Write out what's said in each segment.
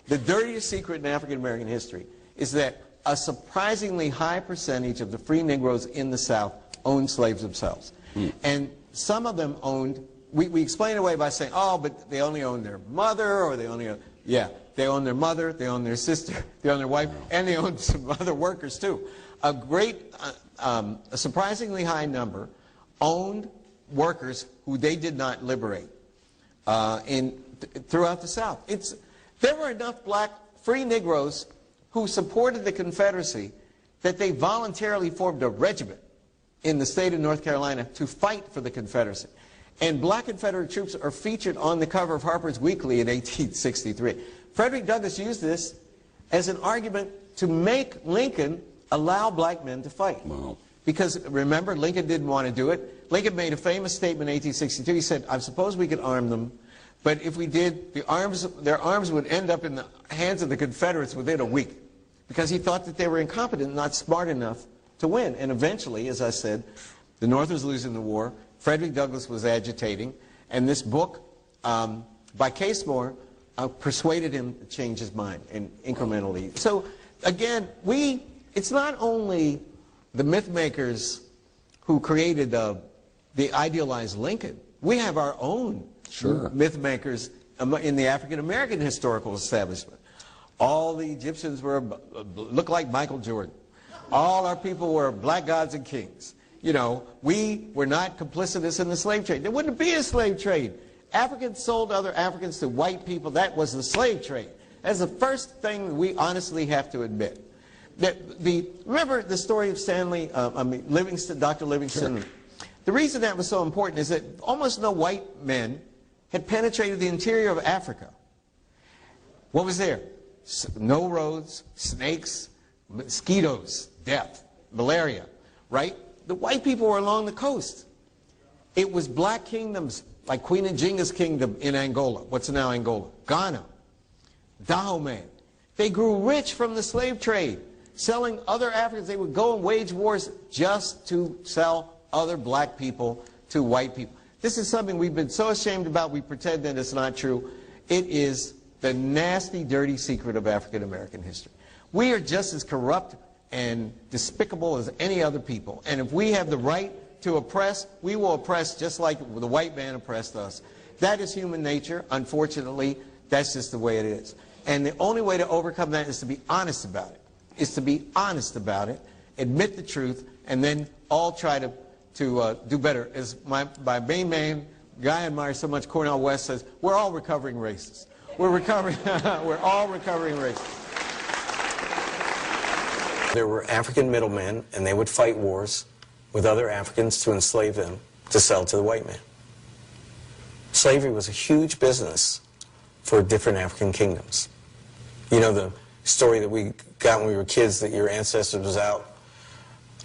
The dirtiest secret in African-American history is that a surprisingly high percentage of the free Negroes in the South owned slaves themselves. And some of them owned, we explain it away by saying, oh, but they only own their mother, or they only own, yeah, they own their mother, they own their sister, they own their wife, and they own some other workers too. A surprisingly high number owned workers who they did not liberate throughout the South. There were enough black free Negroes who supported the Confederacy that they voluntarily formed a regiment in the state of North Carolina to fight for the Confederacy. And black Confederate troops are featured on the cover of Harper's Weekly in 1863. Frederick Douglass used this as an argument to make Lincoln allow black men to fight. Wow. Because, remember, Lincoln didn't want to do it. Lincoln made a famous statement in 1862. He said, I suppose we could arm them, but if we did, their arms would end up in the hands of the Confederates within a week. Because he thought that they were incompetent, not smart enough to win. And eventually, as I said, the North was losing the war. Frederick Douglass was agitating. And this book, by Casemore, persuaded him to change his mind and incrementally. So, again, it's not only the myth makers who created the idealized Lincoln. We have our own myth makers in the African-American historical establishment. All the Egyptians looked like Michael Jordan. All our people were black gods and kings. You know, we were not complicitous in the slave trade. There wouldn't be a slave trade. Africans sold other Africans to white people. That was the slave trade. That's the first thing we honestly have to admit. Remember the story of Livingston, Dr. Livingston? Sure. The reason that was so important is that almost no white men had penetrated the interior of Africa. What was there? No roads, snakes, mosquitoes, death, malaria, right? The white people were along the coast. It was black kingdoms like Queen Njinga's kingdom in Angola. What's now Angola? Ghana, Dahomey. They grew rich from the slave trade, selling other Africans. They would go and wage wars just to sell other black people to white people. This is something we've been so ashamed about, we pretend that it's not true. It is the nasty, dirty secret of African American history. We are just as corrupt and despicable as any other people. And if we have the right to oppress, we will oppress just like the white man oppressed us. That is human nature. Unfortunately, that's just the way it is. And the only way to overcome that is to be honest about it. Is to be honest about it, admit the truth, and then all try to do better. As my main man, guy I admire so much, Cornel West, says, we're all recovering racists. We're recovering, we're all recovering racists. There were African middlemen, and they would fight wars with other Africans to enslave them to sell to the white man. Slavery was a huge business for different African kingdoms. You know the story that we got when we were kids, that your ancestor was out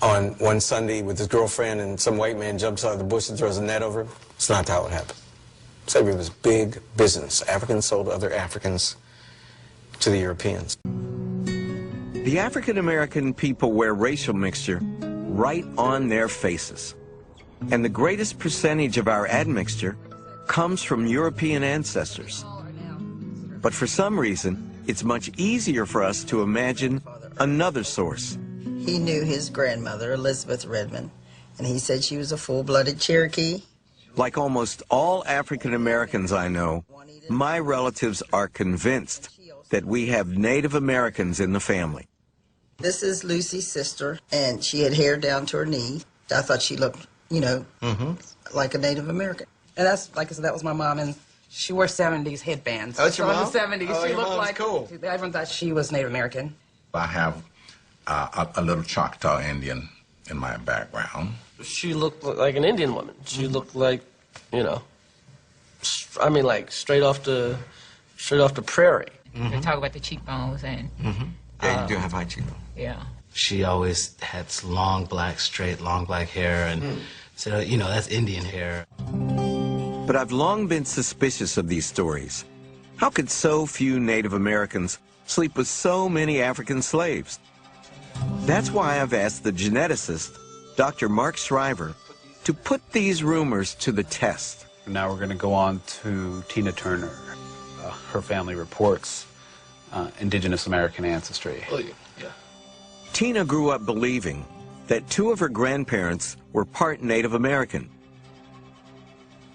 on one Sunday with his girlfriend and some white man jumps out of the bush and throws a net over him? It's not how it happened. Slavery was big business. Africans sold other Africans to the Europeans. The African-American people wear racial mixture right on their faces. And the greatest percentage of our admixture comes from European ancestors. But for some reason, it's much easier for us to imagine another source. He knew his grandmother, Elizabeth Redmond, and he said she was a full-blooded Cherokee. Like almost all African Americans I know, my relatives are convinced that we have Native Americans in the family. This is Lucy's sister, and she had hair down to her knee. I thought she looked, you know, like a Native American. And that's, like I said, that was my mom, and she wore 70s headbands. Oh, that's your mom? In the 70s. Oh, she your looked mom's like, cool. Everyone thought she was Native American. I have a little Choctaw Indian in my background. She looked like an Indian woman. She looked like, you know, I mean, like straight off the prairie. They talk about the cheekbones and. Yeah, you do have high cheekbones. Yeah. She always had long black hair, and so, you know, that's Indian hair. But I've long been suspicious of these stories. How could so few Native Americans sleep with so many African slaves? That's why I've asked the geneticist, Dr. Mark Shriver, to put these rumors to the test. Now we're going to go on to Tina Turner. Her family reports indigenous American ancestry. Oh, yeah. Yeah. Tina grew up believing that 2 of her grandparents were part Native American.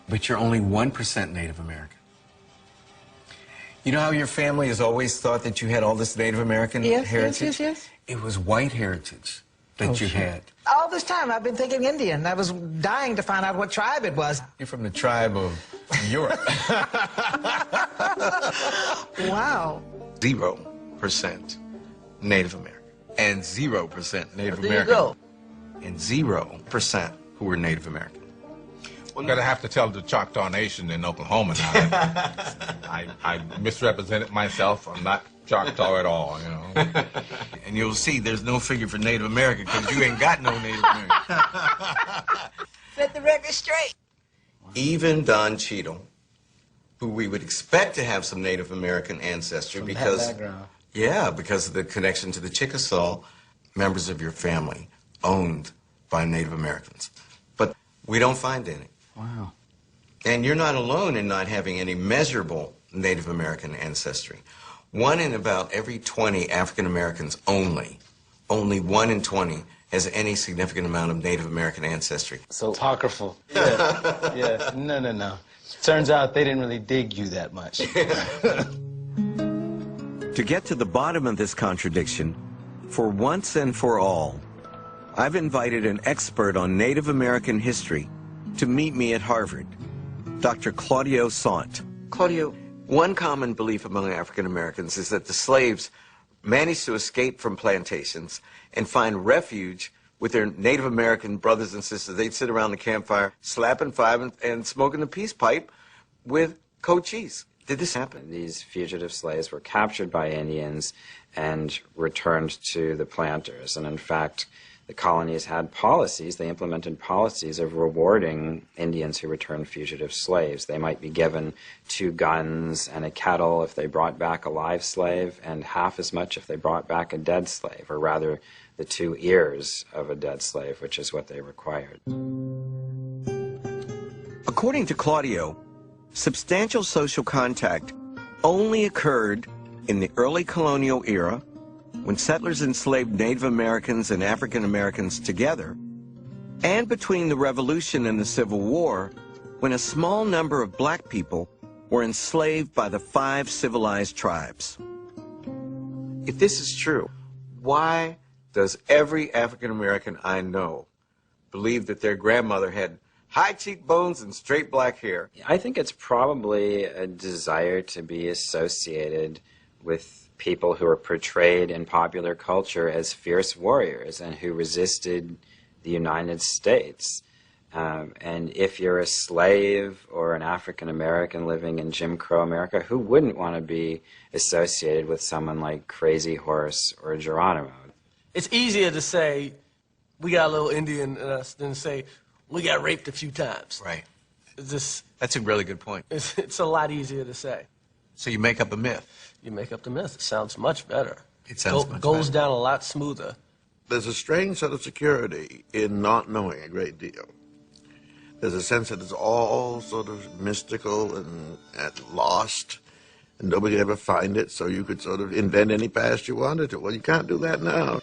But you're only 1% Native American. You know how your family has always thought that you had all this Native American heritage? Yes. It was white heritage that you had. All this time I've been thinking Indian. I was dying to find out what tribe it was. You're from the tribe of Europe. Wow. 0% Native American. And 0% Native There American. you go. And 0% who were Native American. We're going to have to tell the Choctaw Nation in Oklahoma now. I misrepresented myself. I'm not Choctaw at all, you know. And you'll see there's no figure for Native American because you ain't got no Native American. Set the record straight. Even Don Cheadle, who we would expect to have some Native American ancestry because of the connection to the Chickasaw, members of your family owned by Native Americans. But we don't find any. Wow. And you're not alone in not having any measurable Native American ancestry. 1 in about every 20 African Americans only 1 in 20 has any significant amount of Native American ancestry. So apocryphal. Yeah. Yes. No. Turns out they didn't really dig you that much. To get to the bottom of this contradiction, for once and for all, I've invited an expert on Native American history to meet me at Harvard, Dr. Claudio Sant. Claudio, one common belief among African Americans is that the slaves managed to escape from plantations and find refuge with their Native American brothers and sisters. They'd sit around the campfire, slapping five and smoking the peace pipe with Cochise. Did this happen? These fugitive slaves were captured by Indians and returned to the planters. And in fact, the colonies had policies, they implemented policies of rewarding Indians who returned fugitive slaves. They might be given 2 guns and a kettle if they brought back a live slave, and half as much if they brought back a dead slave, or rather the 2 ears of a dead slave, which is what they required. According to Claudio, substantial social contact only occurred in the early colonial era, when settlers enslaved Native Americans and African Americans together, and between the Revolution and the Civil War, when a small number of black people were enslaved by the 5 civilized tribes. If this is true, why does every African American I know believe that their grandmother had high cheekbones and straight black hair? I think it's probably a desire to be associated with people who are portrayed in popular culture as fierce warriors and who resisted the United States. And if you're a slave or an African American living in Jim Crow America, who wouldn't want to be associated with someone like Crazy Horse or Geronimo? It's easier to say we got a little Indian in us than to say we got raped a few times. Right. That's a really good point. It's a lot easier to say. So you make up a myth. You make up the myth. It sounds much better. It sounds much goes better. down a lot smoother. There's a strange set of security in not knowing a great deal. There's a sense that it's all sort of mystical and lost, and nobody could ever find it, so you could sort of invent any past you wanted to. Well, you can't do that now.